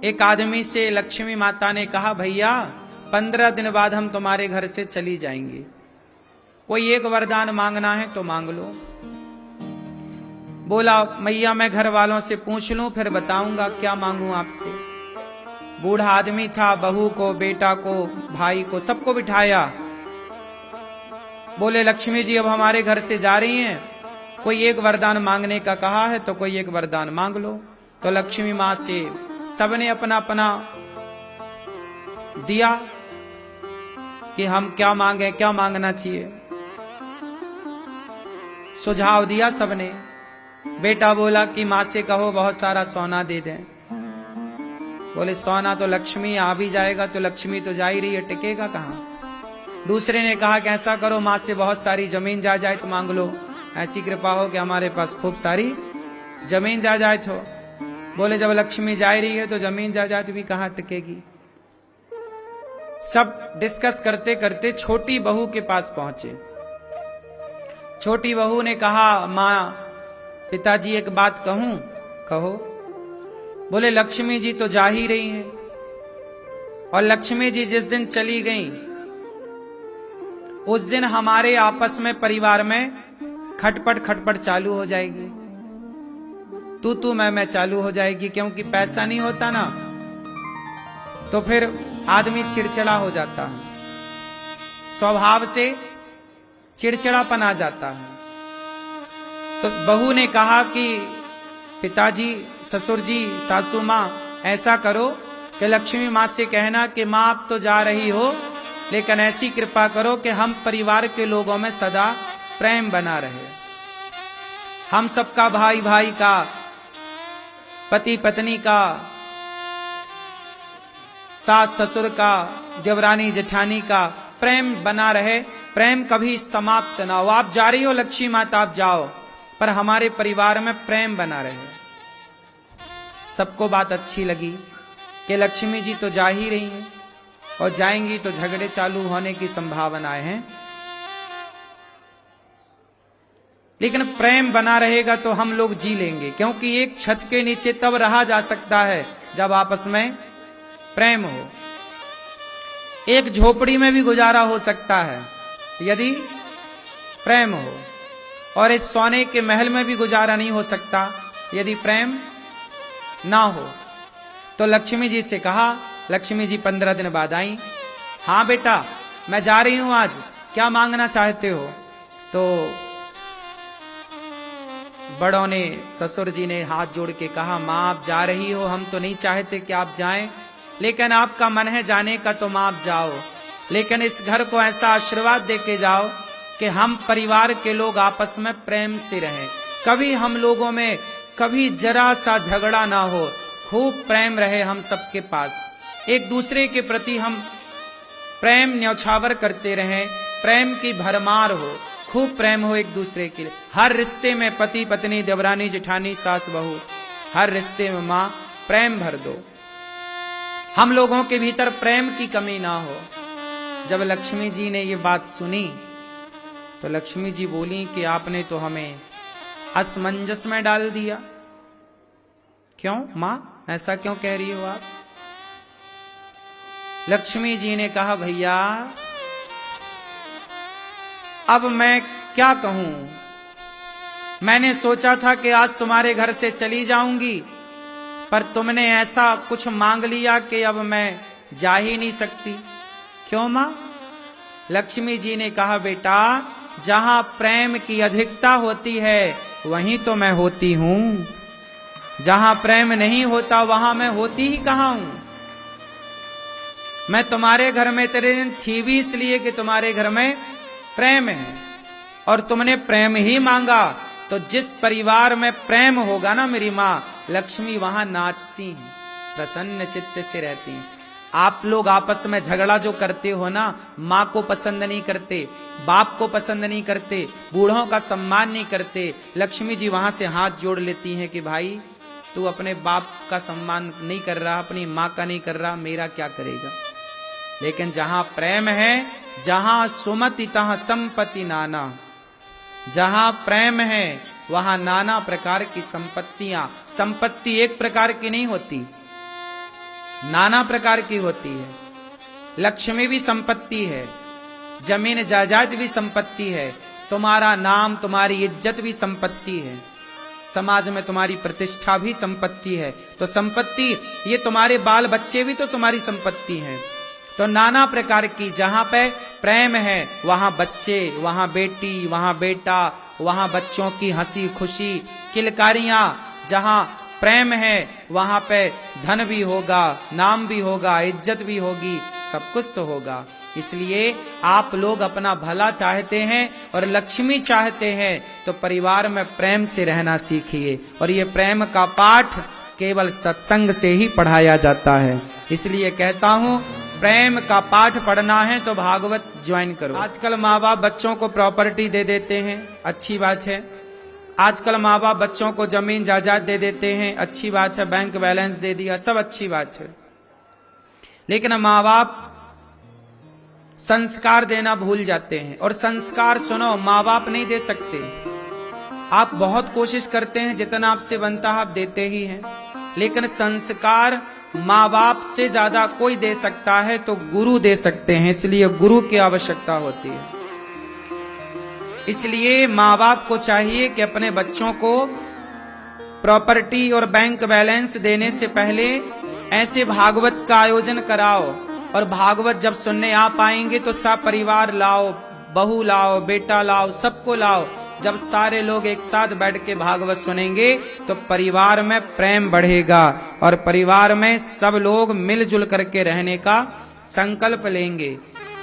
एक आदमी से लक्ष्मी माता ने कहा, भैया 15 दिन बाद हम तुम्हारे घर से चली जाएंगे, कोई एक वरदान मांगना है तो मांग लो। बोला, मैया मैं घर वालों से पूछ लूं फिर बताऊंगा क्या मांगूं आपसे। बूढ़ा आदमी था, बहू को, बेटा को, भाई को, सबको बिठाया। बोले, लक्ष्मी जी अब हमारे घर से जा रही हैं, कोई एक वरदान मांगने का कहा है तो कोई एक वरदान मांग लो। तो लक्ष्मी मां से सबने अपना अपना दिया कि हम क्या मांगे, क्या मांगना चाहिए, सुझाव दिया सबने। बेटा बोला कि मां से कहो बहुत सारा सोना दे दें। बोले, सोना तो लक्ष्मी आ भी जाएगा तो लक्ष्मी तो जा ही रही है, टिकेगा कहां। दूसरे ने कहा कि ऐसा करो, मां से बहुत सारी जमीन जायदाद मांग लो, ऐसी कृपा हो कि हमारे पास खूब सारी जमीन जायदाद हो। बोले, जब लक्ष्मी जा रही है तो जमीन जायदाद भी कहां टिकेगी। सब डिस्कस करते करते छोटी बहू के पास पहुंचे। छोटी बहू ने कहा, मां पिताजी एक बात कहूं? कहो। बोले, लक्ष्मी जी तो जा ही रही हैं, और लक्ष्मी जी जिस दिन चली गई उस दिन हमारे आपस में परिवार में खटपट खटपट चालू हो जाएगी, तू मैं चालू हो जाएगी, क्योंकि पैसा नहीं होता ना तो फिर आदमी चिड़चिड़ा हो जाता है, स्वभाव से चिड़चिड़ापन आ जाता है। तो बहू ने कहा कि पिताजी, ससुर जी, सासू मां, ऐसा करो कि लक्ष्मी मां से कहना कि मां आप तो जा रही हो, लेकिन ऐसी कृपा करो कि हम परिवार के लोगों में सदा प्रेम बना रहे, हम सबका, भाई भाई का, पति पत्नी का, सास ससुर का, देवरानी जेठानी का प्रेम बना रहे, प्रेम कभी समाप्त ना हो। आप जा रही हो लक्ष्मी माता, आप जाओ, पर हमारे परिवार में प्रेम बना रहे। सबको बात अच्छी लगी कि लक्ष्मी जी तो जा ही रही हैं और जाएंगी तो झगड़े चालू होने की संभावनाएं हैं, लेकिन प्रेम बना रहेगा तो हम लोग जी लेंगे, क्योंकि एक छत के नीचे तब रहा जा सकता है जब आपस में प्रेम हो। एक झोपड़ी में भी गुजारा हो सकता है यदि प्रेम हो, और इस सोने के महल में भी गुजारा नहीं हो सकता यदि प्रेम ना हो। तो लक्ष्मी जी से कहा, लक्ष्मी जी 15 दिन बाद आई। हाँ बेटा मैं जा रही हूं आज, क्या मांगना चाहते हो? तो बड़ों ने, ससुर जी ने हाथ जोड़ के कहा, मां आप जा रही हो, हम तो नहीं चाहते कि आप जाएं, लेकिन आपका मन है जाने का तो मां आप जाओ, लेकिन इस घर को ऐसा आशीर्वाद दे के जाओ कि हम परिवार के लोग आपस में प्रेम से रहें, कभी हम लोगों में कभी जरा सा झगड़ा ना हो, खूब प्रेम रहे हम सबके पास, एक दूसरे के प्रति हम प्रेम न्यौछावर करते रहें, प्रेम की भरमार हो, खूब प्रेम हो एक दूसरे के लिए। हर रिश्ते में पति पत्नी, देवरानी जेठानी, सास बहू, हर रिश्ते में मां प्रेम भर दो, हम लोगों के भीतर प्रेम की कमी ना हो। जब लक्ष्मी जी ने ये बात सुनी तो लक्ष्मी जी बोली कि आपने तो हमें असमंजस में डाल दिया। क्यों मां, ऐसा क्यों कह रही हो आप? लक्ष्मी जी ने कहा, भैया अब मैं क्या कहूं, मैंने सोचा था कि आज तुम्हारे घर से चली जाऊंगी, पर तुमने ऐसा कुछ मांग लिया कि अब मैं जा ही नहीं सकती। क्यों मां? लक्ष्मी जी ने कहा, बेटा जहां प्रेम की अधिकता होती है वहीं तो मैं होती हूं, जहां प्रेम नहीं होता वहां मैं होती ही कहां हूं। मैं तुम्हारे घर में तेरे दिन थी भी इसलिए कि तुम्हारे घर में प्रेम है, और तुमने प्रेम ही मांगा, तो जिस परिवार में प्रेम होगा ना मेरी मां लक्ष्मी, वहां नाचती हैं, प्रसन्न चित्त से रहती हैं। आप लोग आपस में झगड़ा जो करते हो ना, माँ को पसंद नहीं करते, बाप को पसंद नहीं करते, बूढ़ों का सम्मान नहीं करते, लक्ष्मी जी वहां से हाथ जोड़ लेती हैं कि भाई तू अपने बाप का सम्मान नहीं कर रहा, अपनी माँ का नहीं कर रहा, मेरा क्या करेगा। लेकिन जहां प्रेम है, जहां सुमति तहां संपत्ति नाना, जहां प्रेम है वहां नाना प्रकार की संपत्तियां, संपत्ति एक प्रकार की नहीं होती, नाना प्रकार की होती है। लक्ष्मी भी संपत्ति है, जमीन जायदाद भी संपत्ति है, तुम्हारा नाम तुम्हारी इज्जत भी संपत्ति है, समाज में तुम्हारी प्रतिष्ठा भी संपत्ति है। तो संपत्ति, ये तुम्हारे बाल बच्चे भी तो तुम्हारी संपत्ति हैं। तो नाना प्रकार की, जहां पे प्रेम है वहां बच्चे, वहां बेटी, वहां बेटा, वहां बच्चों की हंसी खुशी किलकारियां, जहां प्रेम है वहां पे धन भी होगा, नाम भी होगा, इज्जत भी होगी, सब कुछ तो होगा। इसलिए आप लोग अपना भला चाहते हैं और लक्ष्मी चाहते हैं तो परिवार में प्रेम से रहना सीखिए। और ये प्रेम का पाठ केवल सत्संग से ही पढ़ाया जाता है। इसलिए कहता हूं, प्रेम का पाठ पढ़ना है तो भागवत ज्वाइन करो। आजकल माँ बाप बच्चों को प्रॉपर्टी दे देते हैं, अच्छी बात है। आजकल माँ बाप बच्चों को जमीन जायदाद दे देते हैं, अच्छी बात है। बैंक बैलेंस दे दिया, सब अच्छी बात है। लेकिन माँ बाप संस्कार देना भूल जाते हैं। और संस्कार सुनो, माँ बाप नहीं दे सकते। आप बहुत कोशिश करते हैं, जितना आपसे बनता है आप देते ही हैं, लेकिन संस्कार माँ बाप से ज्यादा कोई दे सकता है तो गुरु दे सकते हैं। इसलिए गुरु की आवश्यकता होती है। इसलिए माँ बाप को चाहिए कि अपने बच्चों को प्रॉपर्टी और बैंक बैलेंस देने से पहले ऐसे भागवत का आयोजन कराओ। और भागवत जब सुनने आप आएंगे तो सब परिवार लाओ, बहू लाओ, बेटा लाओ, सबको लाओ। जब सारे लोग एक साथ बैठ के भागवत सुनेंगे तो परिवार में प्रेम बढ़ेगा और परिवार में सब लोग मिलजुल करके रहने का संकल्प लेंगे।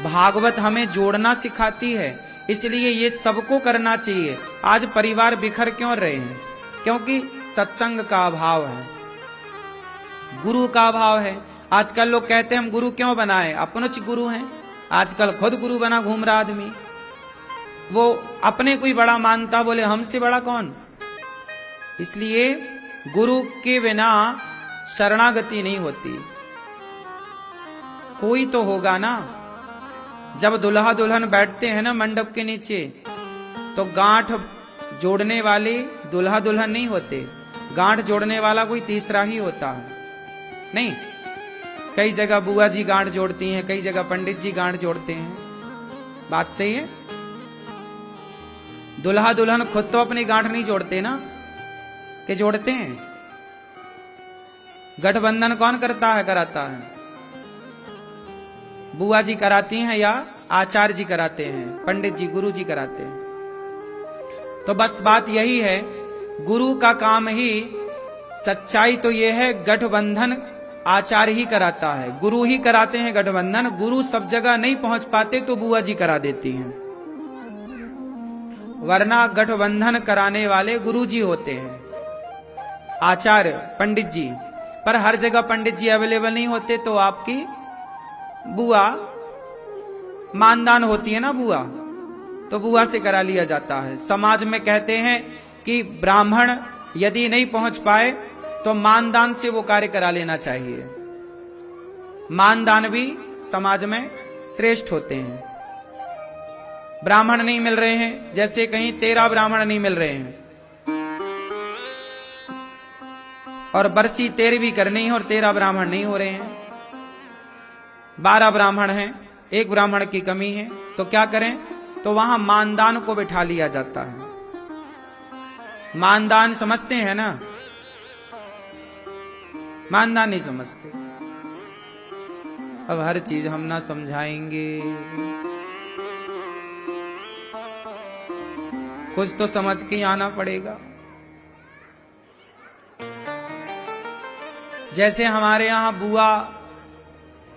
भागवत हमें जोड़ना सिखाती है, इसलिए ये सबको करना चाहिए। आज परिवार बिखर क्यों रहे हैं? क्योंकि सत्संग का अभाव है, गुरु का अभाव है। आजकल लोग कहते हैं हम गुरु क्यों बनाए, अपनोच गुरु हैं। आजकल खुद गुरु बना घूम रहा आदमी, वो अपने कोई बड़ा मानता, बोले हमसे बड़ा कौन। इसलिए गुरु के बिना शरणागति नहीं होती। कोई तो होगा ना। जब दुल्हा दुल्हन बैठते हैं ना मंडप के नीचे, तो गांठ जोड़ने वाले दुल्हा दुल्हन नहीं होते, गांठ जोड़ने वाला कोई तीसरा ही होता है। नहीं, कई जगह बुआ जी गांठ जोड़ती हैं, कई जगह पंडित जी गांठ जोड़ते हैं। बात सही है। दुल्हा दुल्हन खुद तो अपनी गांठ नहीं जोड़ते ना, कि जोड़ते हैं। गठबंधन कौन करता है, कराता है? बुआ जी कराती हैं या आचार्य जी कराते हैं, पंडित जी, गुरु जी कराते हैं। तो बस बात यही है, गुरु का काम ही, सच्चाई तो यह है, गठबंधन आचार्य ही कराता है, गुरु ही कराते हैं गठबंधन। गुरु सब जगह नहीं पहुंच पाते तो बुआ जी करा देती हैं, वरना गठबंधन कराने वाले गुरु जी होते हैं, आचार्य पंडित जी। पर हर जगह पंडित जी अवेलेबल नहीं होते तो आपकी बुआ, मानदान होती है ना बुआ, तो बुआ से करा लिया जाता है। समाज में कहते हैं कि ब्राह्मण यदि नहीं पहुंच पाए तो मानदान से वो कार्य करा लेना चाहिए। मानदान भी समाज में श्रेष्ठ होते हैं। ब्राह्मण नहीं मिल रहे हैं, जैसे कहीं 13 ब्राह्मण नहीं मिल रहे हैं और बरसी 13वीं करनी है और 13 ब्राह्मण नहीं हो रहे हैं, 12 ब्राह्मण हैं, एक ब्राह्मण की कमी है, तो क्या करें? तो वहां मानदान को बिठा लिया जाता है। मानदान समझते हैं ना? मानदान नहीं समझते। अब हर चीज हम ना समझाएंगे, कुछ तो समझ के आना पड़ेगा। जैसे हमारे यहां बुआ,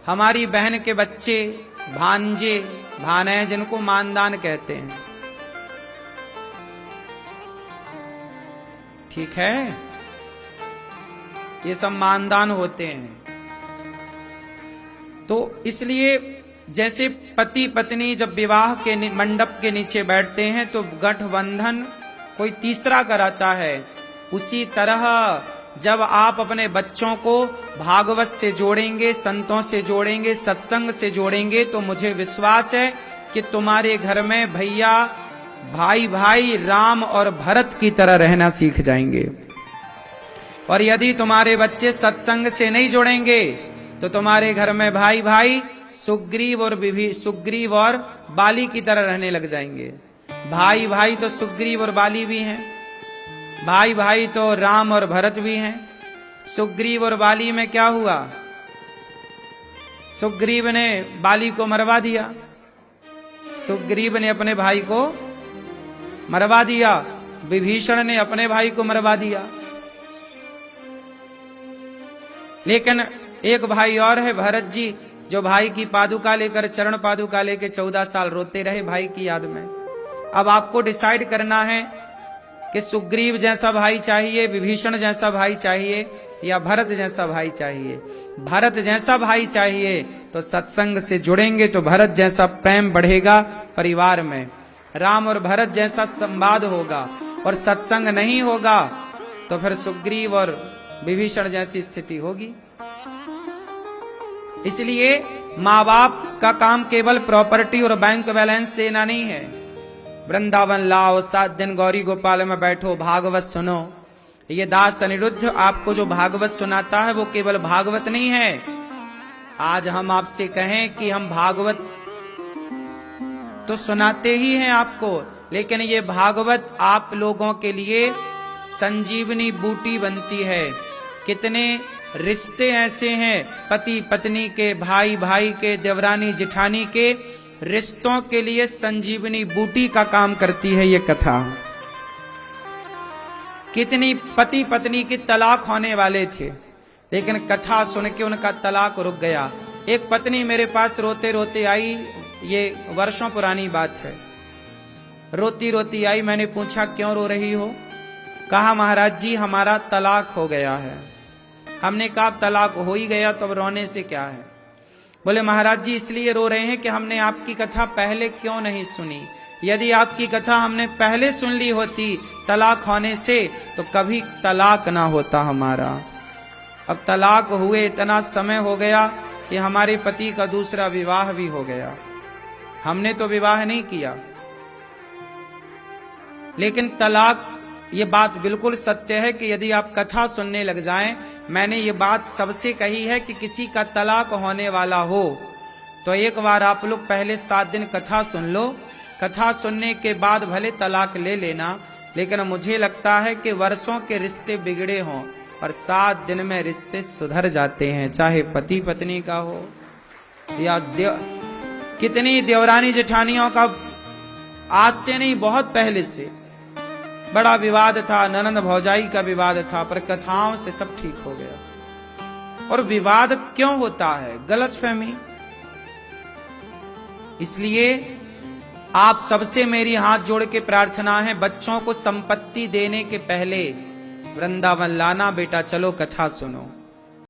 हमारी बहन के बच्चे, भांजे, भाने, जिनको मानदान कहते हैं, ठीक है, ये सब मानदान होते हैं। तो इसलिए जैसे पति पत्नी जब विवाह के मंडप के नीचे बैठते हैं तो गठबंधन कोई तीसरा कराता है, उसी तरह जब आप अपने बच्चों को भागवत से जोड़ेंगे, संतों से जोड़ेंगे, सत्संग से जोड़ेंगे, तो मुझे विश्वास है कि तुम्हारे घर में भैया, भाई भाई, राम और भरत की तरह रहना सीख जाएंगे। और यदि तुम्हारे बच्चे सत्संग से नहीं जुड़ेंगे तो तुम्हारे घर में भाई भाई सुग्रीव और बाली की तरह रहने लग जाएंगे। भाई भाई तो सुग्रीव और बाली भी हैं, भाई भाई तो राम और भरत भी हैं। सुग्रीव और बाली में क्या हुआ? सुग्रीव ने बाली को मरवा दिया, सुग्रीव ने अपने भाई को मरवा दिया, विभीषण ने अपने भाई को मरवा दिया। लेकिन एक भाई और है भरत जी, जो भाई की पादुका लेकर, चरण पादुका लेकर 14 साल रोते रहे भाई की याद में। अब आपको डिसाइड करना है कि सुग्रीव जैसा भाई चाहिए, विभीषण जैसा भाई चाहिए, या भरत जैसा भाई चाहिए। भरत जैसा भाई चाहिए तो सत्संग से जुड़ेंगे तो भरत जैसा प्रेम बढ़ेगा परिवार में, राम और भरत जैसा संवाद होगा, और सत्संग नहीं होगा तो फिर सुग्रीव और विभीषण जैसी स्थिति होगी। इसलिए माँ बाप का काम केवल प्रॉपर्टी और बैंक बैलेंस देना नहीं है। वृंदावन लाओ, 7 दिन गौरी गोपाल में बैठो, भागवत सुनो। ये दास अनिरुद्ध आपको जो भागवत सुनाता है वो केवल भागवत नहीं है। आज हम आपसे कहें कि हम भागवत तो सुनाते ही हैं आपको, लेकिन ये भागवत आप लोगों के लिए संजीवनी बूटी बनती है। कितने रिश्ते ऐसे हैं, पति पत्नी के, भाई भाई के, देवरानी जिठानी के रिश्तों के लिए संजीवनी बूटी का काम करती है ये कथा। कितनी पति पत्नी की तलाक होने वाले थे, लेकिन कथा सुन के उनका तलाक रुक गया। एक पत्नी मेरे पास रोते रोते आई, ये वर्षों पुरानी बात है। रोती रोती आई, मैंने पूछा क्यों रो रही हो? कहा महाराज जी हमारा तलाक हो गया है। हमने कहा तलाक हो ही गया तो अब रोने से क्या है? बोले महाराज जी इसलिए रो रहे हैं कि हमने आपकी कथा पहले क्यों नहीं सुनी। यदि आपकी कथा हमने पहले सुन ली होती तलाक होने से तो कभी तलाक ना होता हमारा। अब तलाक हुए इतना समय हो गया कि हमारे पति का दूसरा विवाह भी हो गया। हमने तो विवाह नहीं किया, लेकिन तलाक, ये बात बिल्कुल सत्य है कि यदि आप कथा सुनने लग जाएं, मैंने ये बात सबसे कही है कि किसी का तलाक होने वाला हो तो एक बार आप लोग पहले 7 दिन कथा सुन लो। कथा सुनने के बाद भले तलाक ले लेना, लेकिन मुझे लगता है कि वर्षों के रिश्ते बिगड़े हों और 7 दिन में रिश्ते सुधर जाते हैं, चाहे पति पत्नी का हो या कितनी देवरानी जेठानियों का आज से नहीं बहुत पहले से बड़ा विवाद था, ननंद भौजाई का विवाद था, पर कथाओं से सब ठीक हो गया। और विवाद क्यों होता है? गलतफहमी। इसलिए आप सबसे मेरी हाथ जोड़ के प्रार्थना है, बच्चों को संपत्ति देने के पहले वृंदावन लाना बेटा, चलो कथा सुनो।